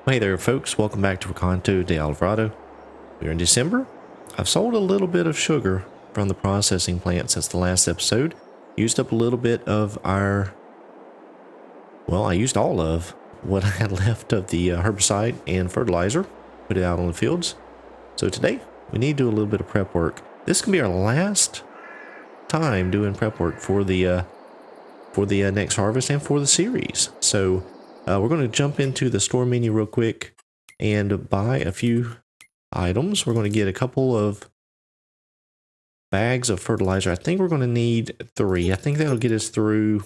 Hey there folks, welcome back to Recanto Da Alvorada. We're in December. I've sold a little bit of sugar from the processing plant since the last episode. Used up a little bit of I used all of what I had left of the herbicide and fertilizer. Put it out on the fields. So today, we need to do a little bit of prep work. This can be our last time doing prep work for the next harvest and for the series. So we're going to jump into the store menu real quick and buy a few items. We're going to get a couple of bags of fertilizer. I think we're going to need 3. I think that'll get us through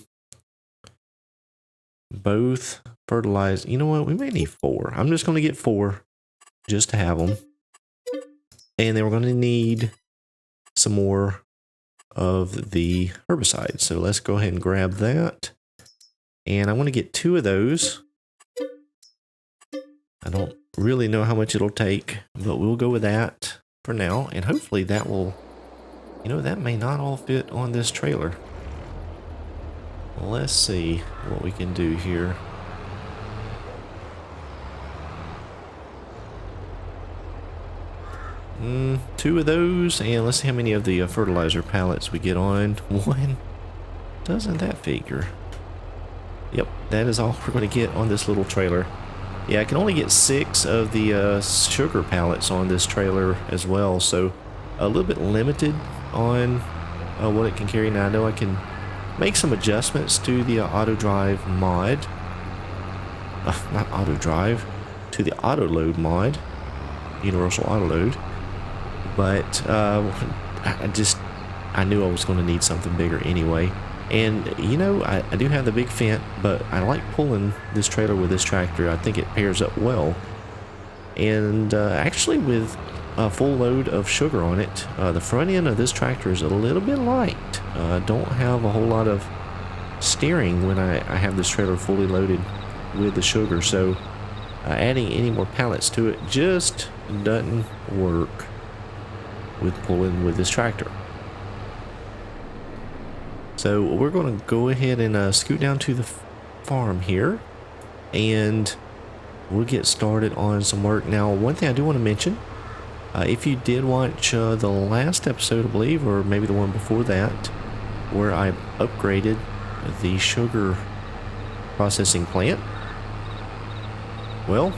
both fertilizer. You know what? We may need 4. I'm just going to get 4 just to have them. And then we're going to need some more of the herbicide. So let's go ahead and grab that. And I want to get 2 of those. I don't really know how much it'll take, but we'll go with that for now. And hopefully that will, that may not all fit on this trailer. Let's see what we can do here. Two of those, and let's see how many of the fertilizer pallets we get on. 1. Doesn't that figure? Yep, that is all we're going to get on this little trailer. Yeah, I can only get 6 of the sugar pallets on this trailer as well, so a little bit limited on what it can carry. Now I know I can make some adjustments to the auto drive mod. Not auto drive, to the auto load mod, universal auto load. But I knew I was going to need something bigger anyway. And, I do have the big Fent, but I like pulling this trailer with this tractor. I think it pairs up well. And actually with a full load of sugar on it, the front end of this tractor is a little bit light. Don't have a whole lot of steering when I have this trailer fully loaded with the sugar. So adding any more pallets to it just doesn't work with pulling with this tractor. So we're going to go ahead and scoot down to the farm here, and we'll get started on some work. Now, one thing I do want to mention, if you did watch the last episode, I believe, or maybe the one before that, where I upgraded the sugar processing plant, well,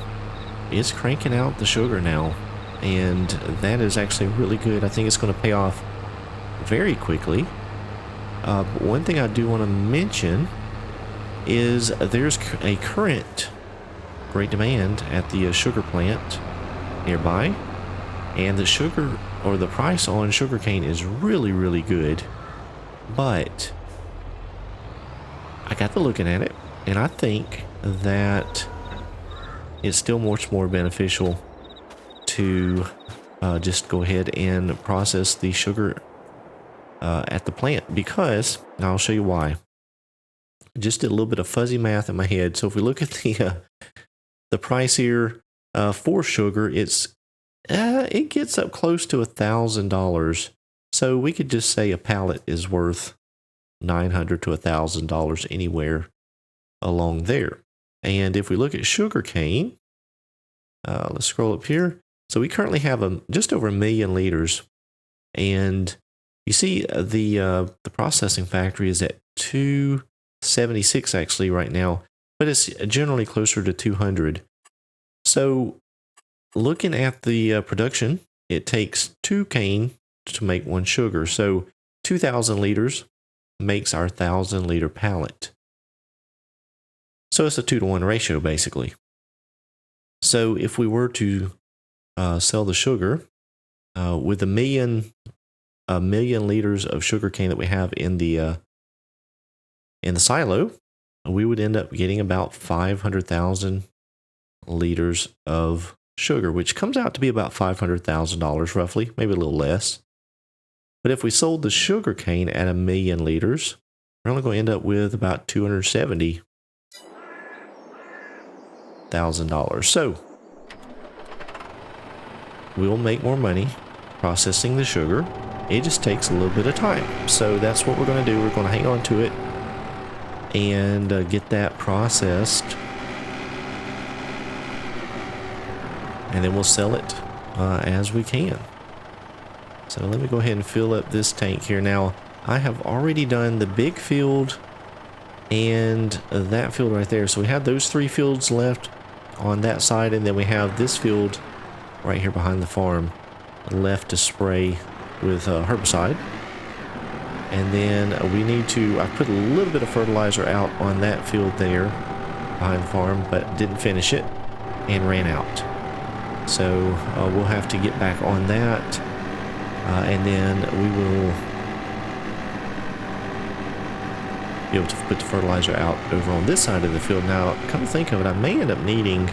it's cranking out the sugar now, and that is actually really good. I think it's going to pay off very quickly. But one thing I do want to mention is there's a current great demand at the sugar plant nearby, and the sugar, or the price on sugarcane, is really, really good. But I got to looking at it, and I think that it's still much more beneficial to just go ahead and process the sugar at the plant, because, and I'll show you why. Just did a little bit of fuzzy math in my head. So if we look at the price here for sugar, it gets up close to $1,000. So we could just say a pallet is worth $900 to $1,000 anywhere along there. And if we look at sugar cane, let's scroll up here. So we currently have just over 1 million liters, and you see the processing factory is at 276 actually right now, but it's generally closer to 200. So looking at the production, it takes 2 cane to make 1 sugar. So 2,000 liters makes our 1,000 liter pallet. So it's a 2-to-1 ratio basically. So if we were to sell the sugar with 1 million liters of sugar cane that we have in the silo, we would end up getting about 500,000 liters of sugar, which comes out to be about $500,000 roughly, maybe a little less. But if we sold the sugar cane at 1 million liters, we're only going to end up with about $270,000. So we'll make more money processing the sugar. It just takes a little bit of time. So that's what we're going to do. We're going to hang on to it and get that processed and then we'll sell it as we can. So let me go ahead and fill up this tank here. Now, I have already done the big field and that field right there. So we have those 3 fields left on that side, and then we have this field right here behind the farm left to spray with herbicide. And then we need to, I put a little bit of fertilizer out on that field there behind the farm, but didn't finish it and ran out. So we'll have to get back on that, and then we will be able to put the fertilizer out over on this side of the field. Now, come to think of it, I may end up needing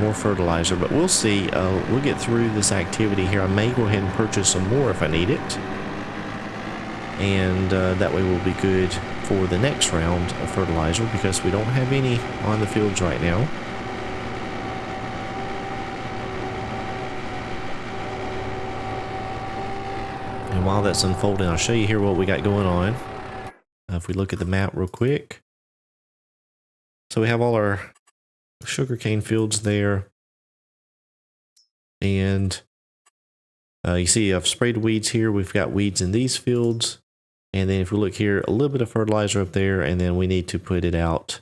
more fertilizer, but we'll see. We'll get through this activity here. I may go ahead and purchase some more if I need it, and that way we'll be good for the next round of fertilizer, because we don't have any on the fields right now. And while that's unfolding, I'll show you here what we got going on. If we look at the map real quick, so we have all our sugarcane fields there, and you see I've sprayed weeds here. We've got weeds in these fields, and then if we look here, a little bit of fertilizer up there, and then we need to put it out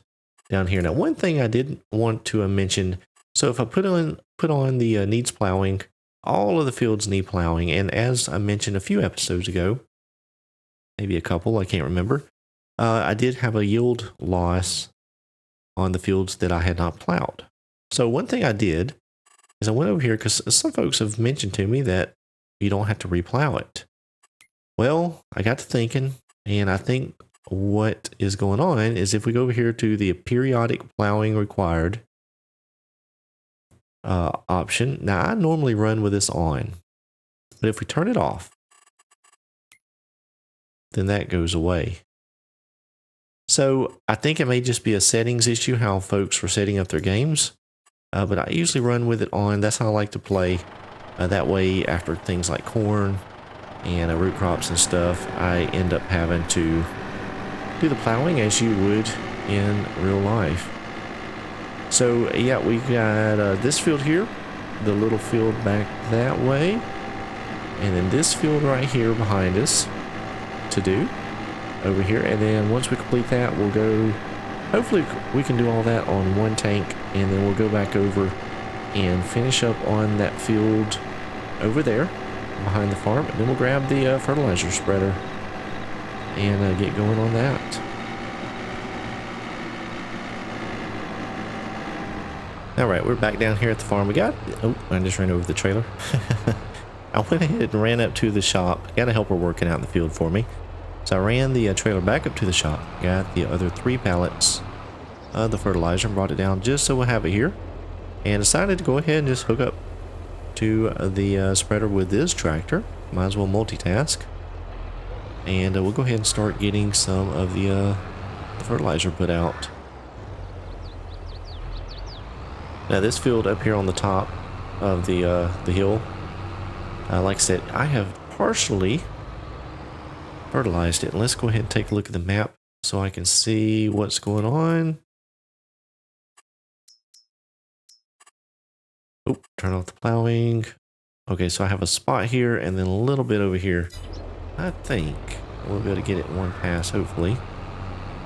down here. Now, one thing I did want to mention, so if I put on the needs plowing, all of the fields need plowing, and as I mentioned a few episodes ago, maybe a couple, I can't remember, I did have a yield loss on the fields that I had not plowed. So one thing I did is I went over here, because some folks have mentioned to me that you don't have to replow it. Well, I got to thinking, and I think what is going on is if we go over here to the periodic plowing required option. Now, I normally run with this on, but if we turn it off, then that goes away. So I think it may just be a settings issue, how folks were setting up their games. But I usually run with it on. That's how I like to play. That way, after things like corn and root crops and stuff, I end up having to do the plowing as you would in real life. So yeah, we got this field here, the little field back that way, and then this field right here behind us to do over here. And then once we complete that, we'll go, hopefully we can do all that on one tank, and then we'll go back over and finish up on that field over there behind the farm, and then we'll grab the fertilizer spreader and get going on that. All right, we're back down here at the farm. We got, oh, I just ran over the trailer. I went ahead and ran up to the shop. Got a helper working out in the field for me. So I ran the trailer back up to the shop, got the other 3 pallets of the fertilizer, and brought it down just so we'll have it here, and decided to go ahead and just hook up to the spreader with this tractor. Might as well multitask, and we'll go ahead and start getting some of the fertilizer put out. Now, this field up here on the top of the hill, like I said, I have partially fertilized it. Let's go ahead and take a look at the map so I can see what's going on. Oh, turn off the plowing. Okay, so I have a spot here and then a little bit over here. I think we'll be able to get it in one pass, hopefully.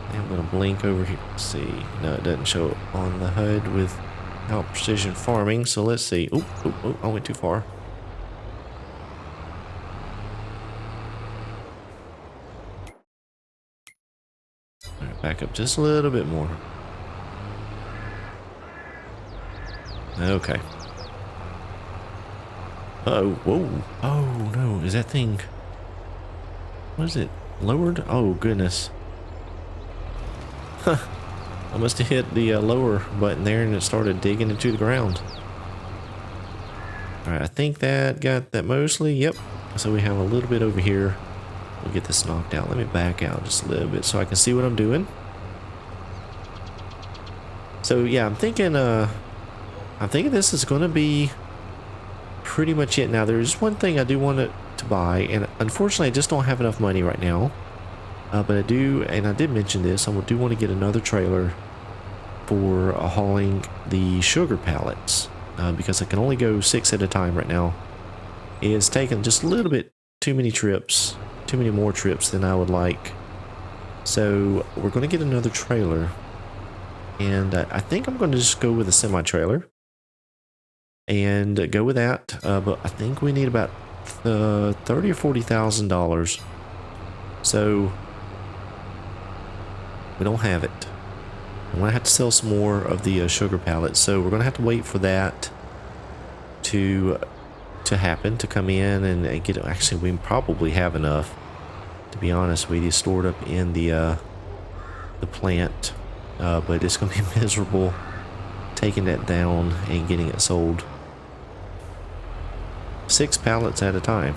And I'm going to blink over here. Let's see. No, it doesn't show it on the HUD without precision farming. So let's see. Oh, I went too far. All right, back up just a little bit more. Okay. Uh-oh, whoa. Oh, no, is that thing... What is it? Lowered? Oh, goodness. Huh. I must have hit the lower button there and it started digging into the ground. Alright, I think that got that mostly. Yep. So we have a little bit over here. We'll get this knocked out. Let me back out just a little bit so I can see what I'm doing. So, yeah, I'm thinking this is going to be pretty much it. Now, there's one thing I do want to buy, and unfortunately I just don't have enough money right now, but I do, and I did mention this, I do want to get another trailer for hauling the sugar pallets. because I can only go 6 at a time right now. It's taking just a little bit too many trips, too many more trips than I would like. So we're going to get another trailer, and I think I'm going to just go with a semi-trailer and go with that. But I think we need about $30,000 or $40,000. So we don't have it. I'm going to have to sell some more of the sugar pallets. So we're going to have to wait for that to happen, to come in and get. Actually, we probably have enough. To be honest, we just stored up in the plant, but it's going to be miserable taking that down and getting it sold. 6 pallets at a time.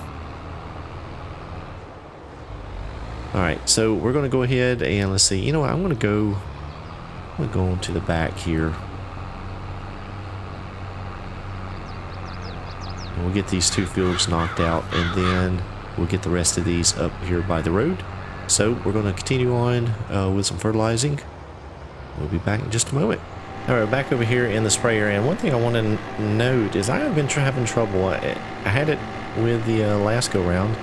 Alright, so we're going to go ahead and let's see. You know what? I'm going to go into the back here. And we'll get these 2 fields knocked out, and then we'll get the rest of these up here by the road. So we're going to continue on with some fertilizing. We'll be back in just a moment. Alright, back over here in the sprayer, and one thing I want to note is I have been having trouble. I had it with the last go round.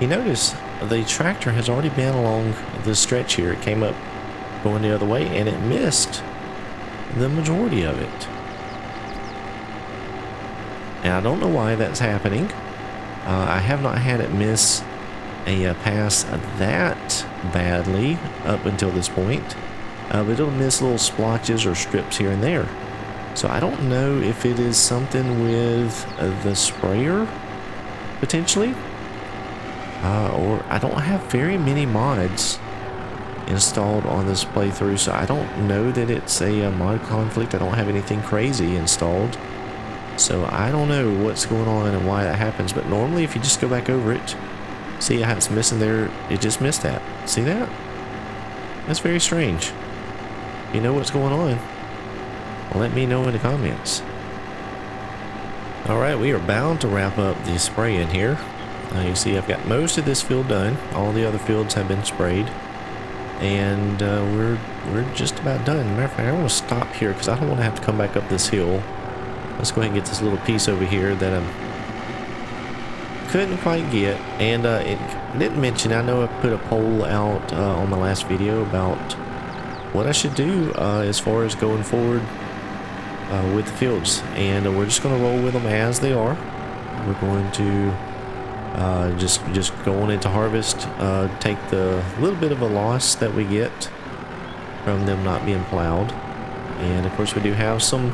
You notice the tractor has already been along the stretch here. It came up going the other way, and it missed the majority of it. And I don't know why that's happening. I have not had it miss a pass that badly up until this point. But it'll miss little splotches or strips here and there. So I don't know if it is something with the sprayer, potentially. Or I don't have very many mods installed on this playthrough, so I don't know that it's a mod conflict. I don't have anything crazy installed. So I don't know what's going on and why that happens. But normally if you just go back over it, see how it's missing there, it just missed that. See that? That's very strange. You know what's going on? Let me know in the comments. Alright, we are bound to wrap up the spray in here. You see I've got most of this field done. All the other fields have been sprayed. And we're just about done. Matter of fact, I'm going to stop here because I don't want to have to come back up this hill. Let's go ahead and get this little piece over here that I couldn't quite get. And it didn't mention, I know I put a poll out on my last video about what I should do as far as going forward with the fields, and we're just going to roll with them as they are. We're going to just go on into harvest, take the little bit of a loss that we get from them not being plowed, and of course we do have some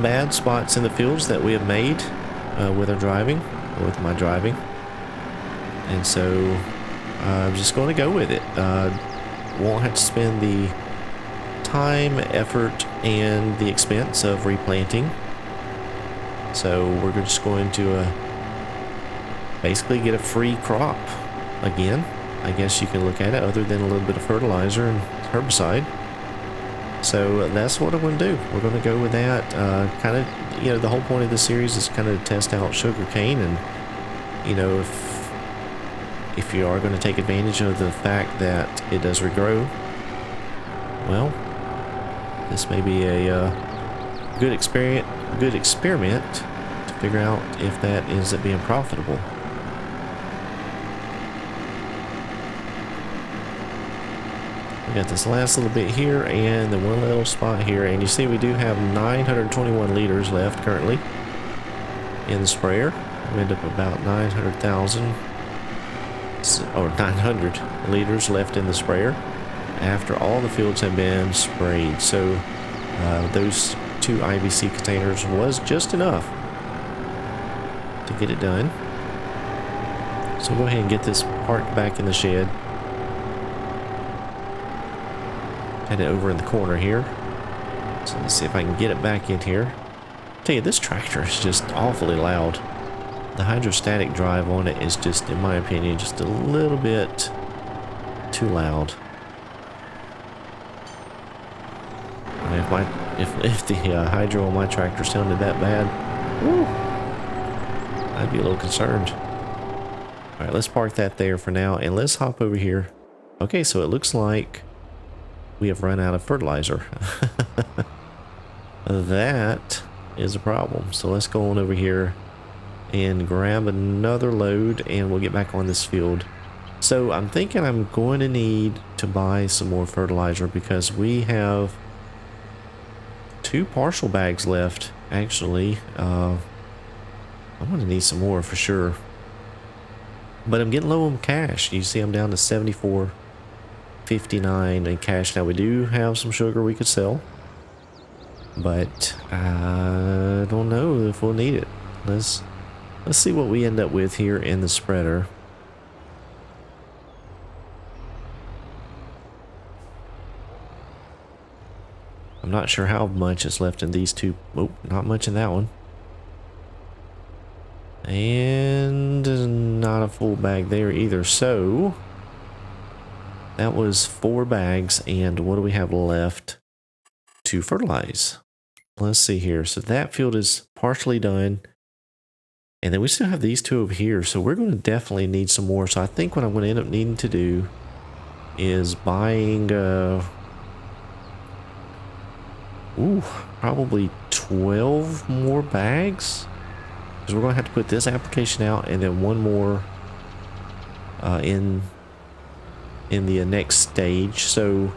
bad spots in the fields that we have made with our driving, or with my driving, and so I'm just going to go with it. Won't have to spend the time, effort, and the expense of replanting. So we're just going to basically get a free crop again. I guess you can look at it, other than a little bit of fertilizer and herbicide. So that's what I'm going to do. We're going to go with that. Kind of, you know, the whole point of this series is kind of to test out sugarcane, and you know, if you are going to take advantage of the fact that it does regrow, well, this may be a good experiment to figure out if that ends up being profitable. We got this last little bit here and the one little spot here, and you see we do have 921 liters left currently in the sprayer. We end up about 900,000 or 900 liters left in the sprayer after all the fields have been sprayed. So those 2 IBC containers was just enough to get it done. So go ahead and get this parked back in the shed. Had it over in the corner here. So let's see if I can get it back in here. I tell you, this tractor is just awfully loud. The hydrostatic drive on it is just, in my opinion, just a little bit too loud. If the hydro on my tractor sounded that bad, woo, I'd be a little concerned. All right, let's park that there for now, and let's hop over here. Okay, so it looks like we have run out of fertilizer. That is a problem. So let's go on over here and grab another load and we'll get back on this field. So I'm thinking I'm going to need to buy some more fertilizer because we have 2 partial bags left actually. I'm going to need some more for sure. But I'm getting low on cash. You see I'm down to 74.59 in cash. Now we do have some sugar we could sell, but I don't know if we'll need it. Let's see what we end up with here in the spreader. I'm not sure how much is left in these 2. Oh, not much in that one. And not a full bag there either. So that was 4 bags. And what do we have left to fertilize? Let's see here. So that field is partially done. And then we still have these 2 over here. So we're going to definitely need some more. So I think what I'm going to end up needing to do is buying probably 12 more bags. Because we're going to have to put this application out and then one more in the next stage. So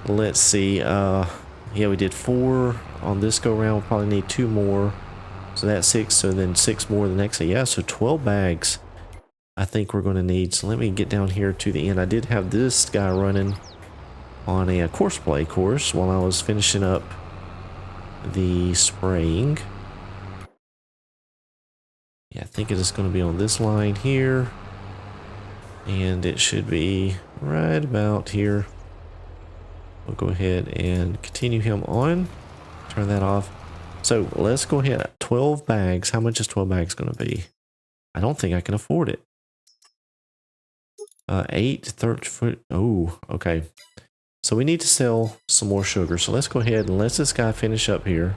let's see. Yeah, we did 4 on this go around. We'll probably need 2 more. So that's 6. So then 6 more the next day. Yeah, so 12 bags I think we're going to need. So let me get down here to the end. I did have this guy running on a course play course while I was finishing up the spraying. Yeah, I think it is going to be on this line here. And it should be right about here. We'll go ahead and continue him on. Turn that off. So let's go ahead. 12 bags. How much is 12 bags going to be? I don't think I can afford it. 8, 13. Oh, okay. So we need to sell some more sugar. So let's go ahead and let this guy finish up here.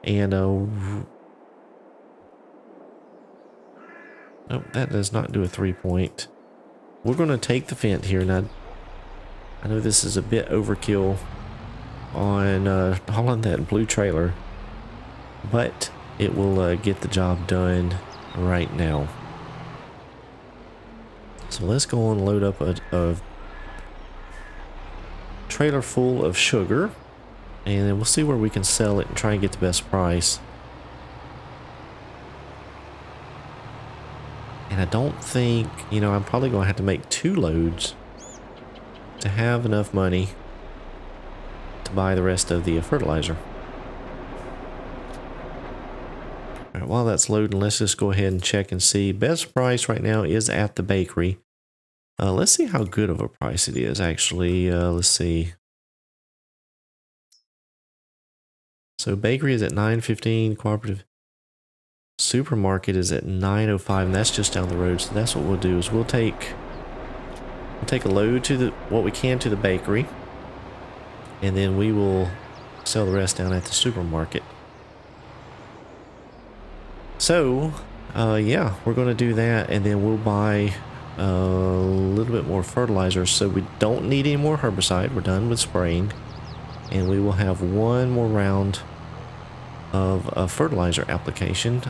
And nope, that does not do a 3-point. We're going to take the Fent here. Now, I know this is a bit overkill on hauling that blue trailer, but it will get the job done right now. So let's go and load up a trailer full of sugar, and then we'll see where we can sell it and try and get the best price. And I don't think, you know, I'm probably going to have to make 2 loads to have enough money to buy the rest of the fertilizer. All right, while that's loading, let's just go ahead and check and see. Best price right now is at the bakery. Let's see how good of a price it is, actually. Let's see. So bakery is at $9.15, cooperative supermarket is at $9.05, and that's just down the road. So that's what we'll do is we'll take a load to what we can to the bakery, and then we will sell the rest down at the supermarket. So yeah, we're going to do that, and then we'll buy a little bit more fertilizer. So we don't need any more herbicide. We're done with spraying, and we will have 1 more round of a fertilizer application.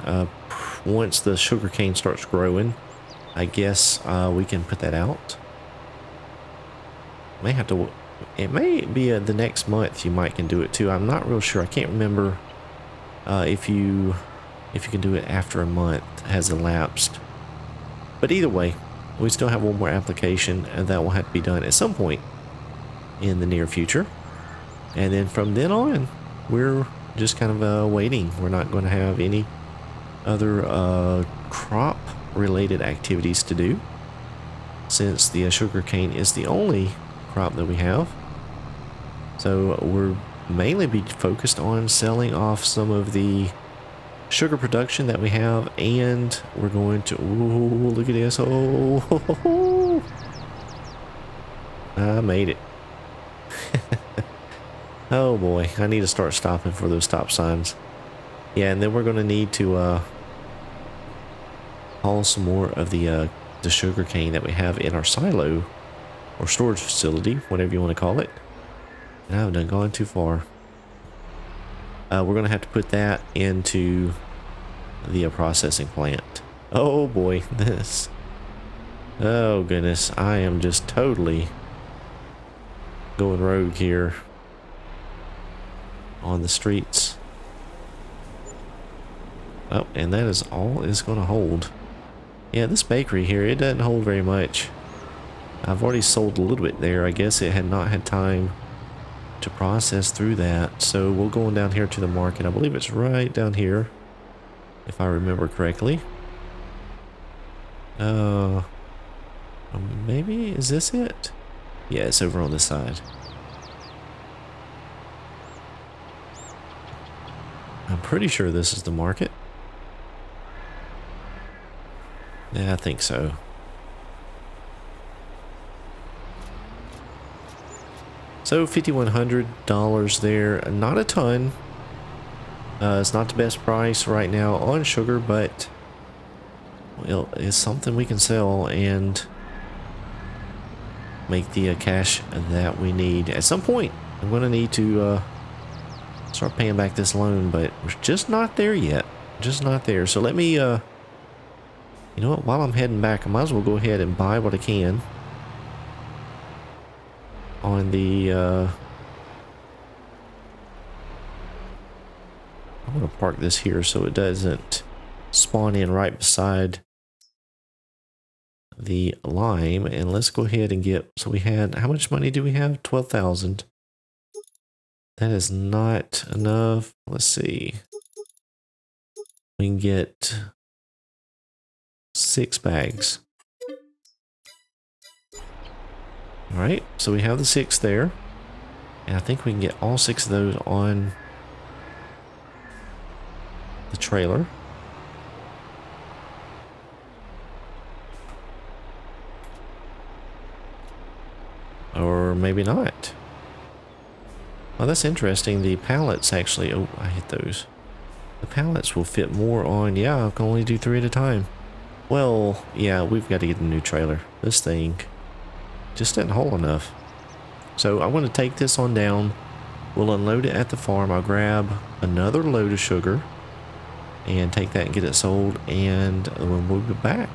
Once the sugarcane starts growing, I guess we can put that out. May have to. It may be the next month. You might can do it too. I'm not real sure. I can't remember if you can do it after a month has elapsed. But either way, we still have 1 more application, and that will have to be done at some point in the near future. And then from then on, we're just kind of waiting. We're not going to have any other crop related activities to do, since the sugarcane is the only crop that we have. So we're mainly be focused on selling off some of the sugar production that we have, and we're going to, ooh, look at this. Oh, ho, ho, ho. I made it. Oh boy, I need to start stopping for those stop signs. Yeah, and then we're going to need to haul some more of the sugar cane that we have in our silo or storage facility, whatever you want to call it. And I've done gone too far. We're going to have to put that into the processing plant. Oh boy, this. Oh goodness, I am just totally going rogue here on the streets. Oh, and that is all it's going to hold. Yeah, this bakery here, it doesn't hold very much. I've already sold a little bit there. I guess it had not had time to process through that. So we'll go on down here to the market. I believe it's right down here, if I remember correctly. Maybe, is this it? Yeah, it's over on this side. I'm pretty sure this is the market. Yeah, I think so. So $5,100 there. Not a ton. It's not the best price right now on sugar, but well, it's something we can sell and make the cash that we need. At some point, I'm going to need to start paying back this loan, but we're just not there yet. Just not there. So let me, you know what, while I'm heading back, I might as well go ahead and buy what I can on the, I'm going to park this here so it doesn't spawn in right beside the lime. And let's go ahead and get, so we had, how much money do we have? 12,000. That is not enough. Let's see. We can get 6 bags. All right, so we have the 6 there. And I think we can get all 6 of those on the trailer. Or maybe not. Oh, that's interesting. The pallets actually, oh, I hit those. The pallets will fit more on, yeah, I can only do 3 at a time. Well, yeah, we've got to get a new trailer. This thing just didn't hold enough. So I'm going to take this on down. We'll unload it at the farm. I'll grab another load of sugar and take that and get it sold, and we'll move it back.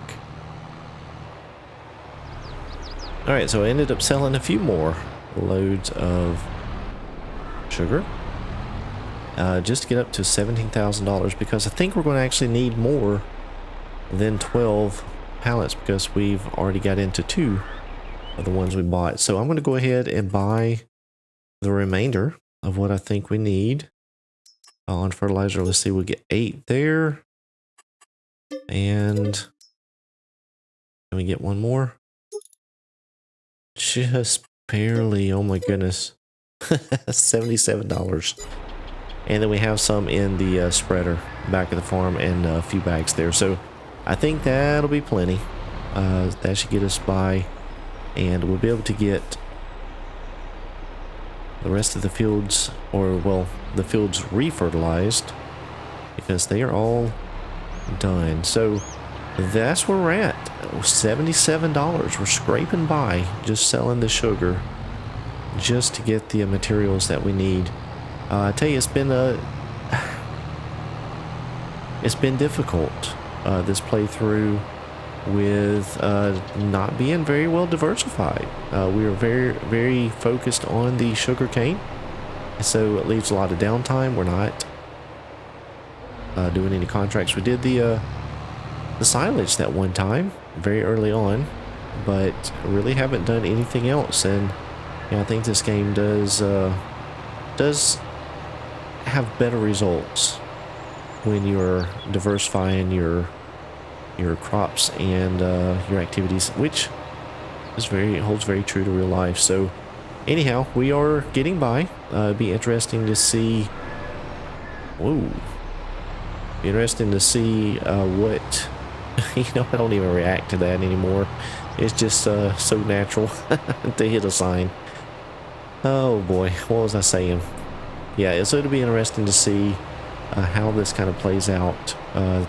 Alright, so I ended up selling a few more loads of sugar. Just to get up to $17,000, because I think we're going to actually need more than 12 pallets, because we've already got into 2 of the ones we bought. So I'm going to go ahead and buy the remainder of what I think we need on fertilizer. Let's see, we'll get 8 there. And can we get one more? Just barely. Oh my goodness. $77. And then we have some in the spreader back at the farm, and a few bags there. So I think that'll be plenty. That should get us by, and we'll be able to get the rest of the fields, or well, the fields refertilized, because they are all done. So that's where we're at. $77. We're scraping by just selling the sugar just to get the materials that we need. I tell you, it's been difficult, this playthrough, with not being very well diversified. We are very focused on the sugar cane, so it leaves a lot of downtime. We're not doing any contracts. We did the silage that one time very early on, but really haven't done anything else. And you know, I think this game does have better results when you're diversifying your crops and your activities, which is holds very true to real life. So anyhow, we are getting by. It'd be interesting to see. Whoa. Be interesting to see what. You know, I don't even react to that anymore. It's just so natural to hit a sign. Oh boy, what was I saying? Yeah, so it'll be interesting to see how this kind of plays out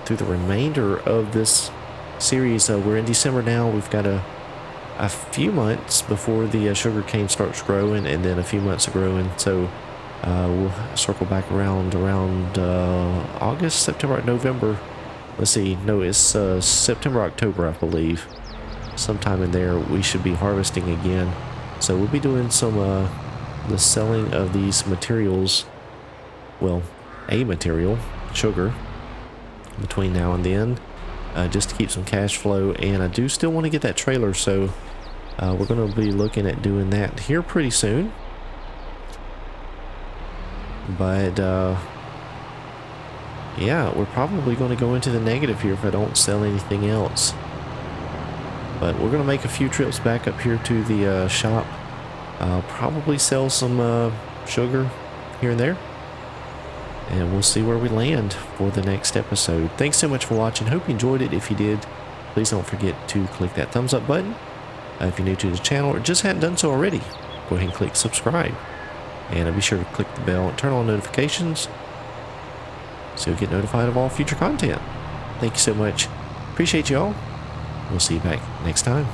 through the remainder of this series. We're in December now. We've got a few months before the sugar cane starts growing, and then a few months of growing. So We'll circle back around August, September, November. Let's see. No, it's September, October, I believe. Sometime in there, we should be harvesting again. So we'll be doing some the selling of these materials. Well, a material, sugar, between now and then, just to keep some cash flow. And I do still want to get that trailer, so we're going to be looking at doing that here pretty soon. But yeah, we're probably going to go into the negative here if I don't sell anything else. But we're going to make a few trips back up here to the shop. Probably sell some sugar here and there. And we'll see where we land for the next episode. Thanks so much for watching. Hope you enjoyed it. If you did, please don't forget to click that thumbs up button. If you're new to the channel or just hadn't done so already, go ahead and click subscribe. And be sure to click the bell and turn on notifications so you'll get notified of all future content. Thank you so much. Appreciate y'all. We'll see you back next time.